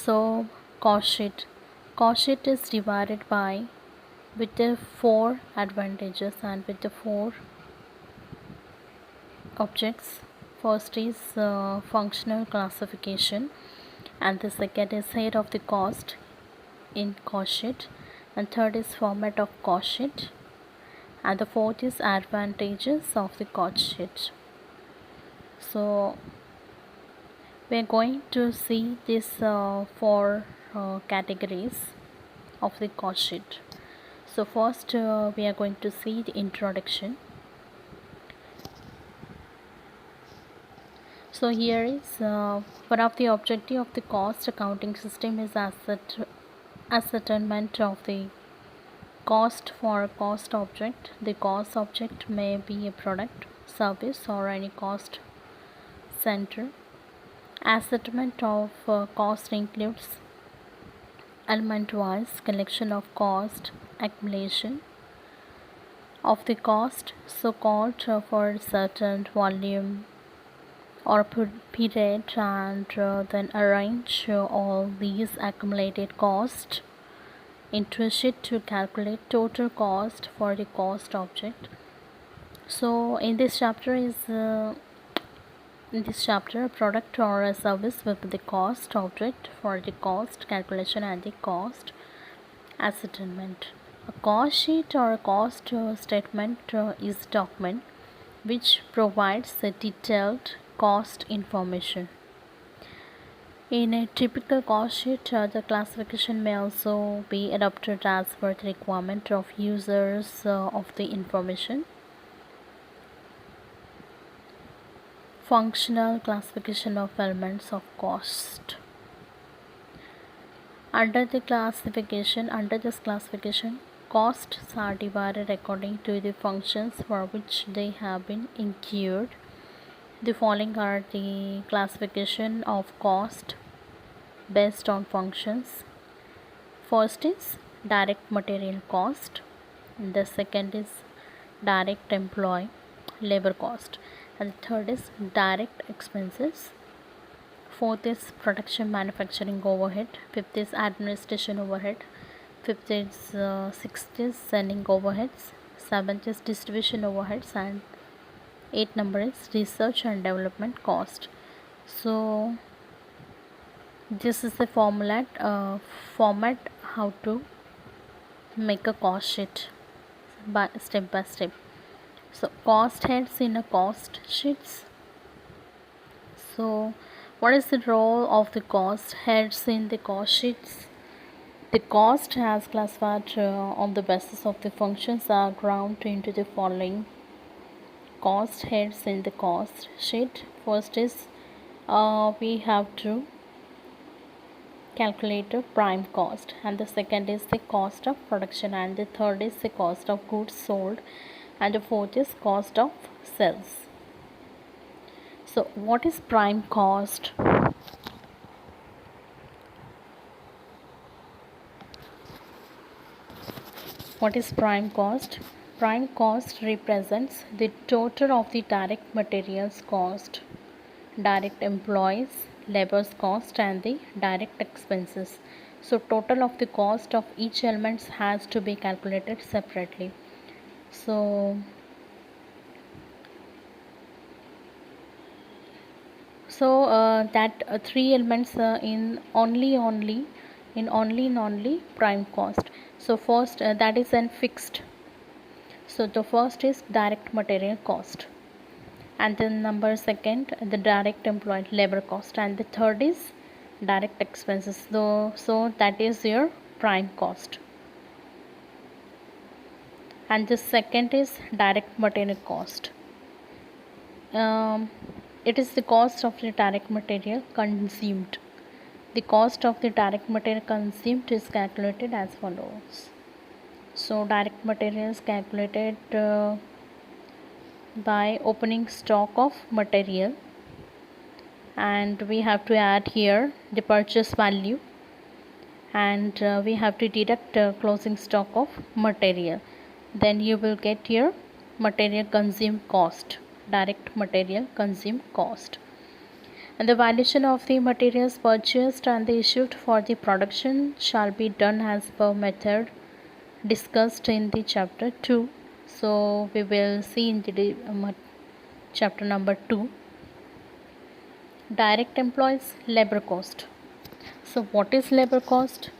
So cost sheet is divided by with the four advantages and with the four objects. First is functional classification, and the second is head of the cost in cost sheet, and third is format of cost sheet, and the fourth is advantages of the cost sheet. So we are going to see these four categories of the cost sheet. So first we are going to see the introduction. So here is one of the objective of the cost accounting system is ascertainment of the cost for a cost object. The cost object may be a product, service, or any cost center. Ascertainment of cost includes element-wise collection of cost, accumulation of the cost, so called for certain volume or period, and then arrange all these accumulated costs into a sheet to calculate total cost for the cost object. So in this chapter a product or a service with the cost object for the cost calculation and the cost ascertainment. A cost sheet or a cost statement is a document which provides the detailed cost information. In a typical cost sheet, the classification may also be adapted as per the requirement of users of the information. Functional classification of elements of cost. Under this classification, costs are divided according to the functions for which they have been incurred. The following are the classification of cost based on functions. First is direct material cost, and the second is direct employee labor cost, and the third is direct expenses. Fourth is production manufacturing overhead. Fifth is administration overhead. Sixth is selling overheads. Seventh is distribution overheads, and eighth number is research and development cost. So this is the format how to make a cost sheet step by step. So cost heads in a cost sheets. So what is the role of the cost heads in the cost sheets? The cost has classified on the basis of the functions are grouped into the following cost heads in the cost sheet. First is we have to calculate a prime cost, and the second is the cost of production, and the third is the cost of goods sold, and the fourth is cost of sales. So what is prime cost? What is prime cost? Prime cost represents the total of the direct materials cost, direct employees, labor's cost, and the direct expenses. So total of the cost of each element has to be calculated separately. So that three elements in only prime cost. So first that is an fixed. So the first is direct material cost, and then number second the direct employed labor cost, and the third is direct expenses. So that is your prime cost, and the second is direct material cost. It is the cost of the direct material consumed. The cost of the direct material consumed is calculated as follows. So direct material is calculated by opening stock of material, and we have to add here the purchase value, and we have to deduct closing stock of material. Then you will get your material consumed cost, direct material consumed cost. And the valuation of the materials purchased and the issued for the production shall be done as per method discussed in the chapter 2. So we will see in the chapter number 2, direct employees labor cost. So what is labor cost?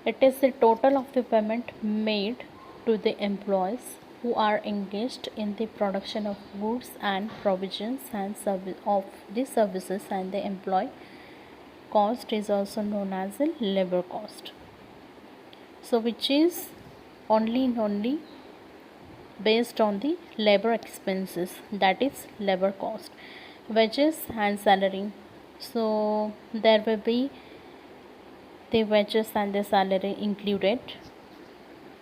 It is the total of the payment made to the employees who are engaged in the production of goods and provisions and service of the services, and the employee cost is also known as a labor cost. So which is only based on the labor expenses, that is labor cost. Wages and salary. So there will be the wages and the salary included,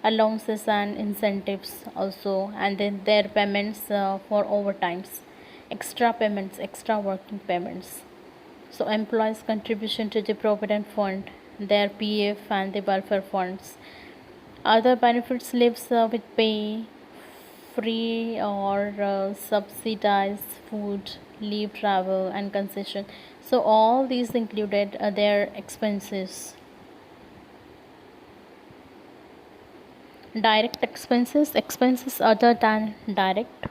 allowances and incentives also, and then their payments for overtimes, extra payments, extra working payments. So employees contribution to the provident fund, their PF and the welfare funds. Other benefits, leaves with pay, free or subsidized food, leave, travel and concession. So all these included their expenses. Direct expenses, expenses other than direct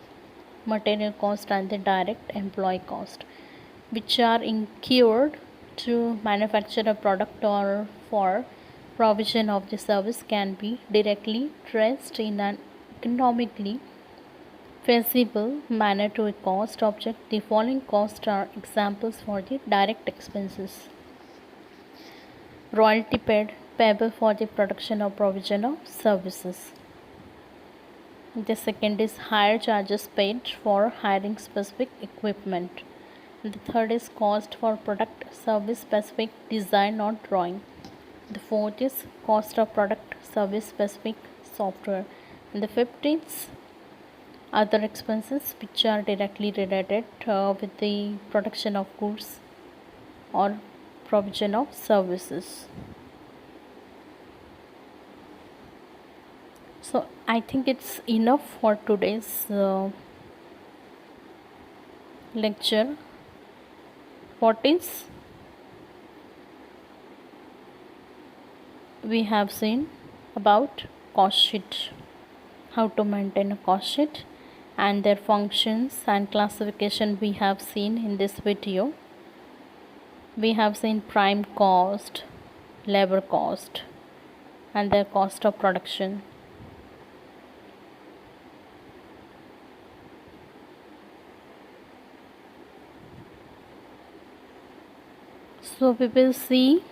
material cost and the direct employee cost, which are incurred to manufacture a product or for provision of the service, can be directly traced in an economically feasible manner to a cost object. The following costs are examples for the direct expenses: royalty paid, payable for the production or provision of services. The second is hire charges paid for hiring specific equipment. The third is cost for product service specific design or drawing. The fourth is cost of product service specific software. And the fifth is other expenses which are directly related with the production of goods or provision of services. So I think it's enough for today's lecture. What is we have seen about cost sheet, how to maintain a cost sheet and their functions and classification we have seen in this video. We have seen prime cost, labor cost and their cost of production. So we will see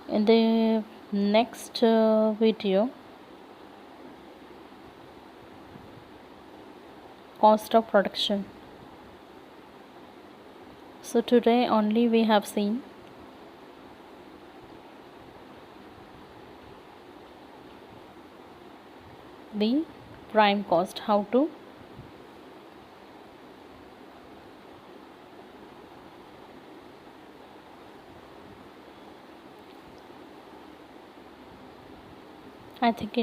in the next video cost of production. So today only we have seen the prime cost, how to I think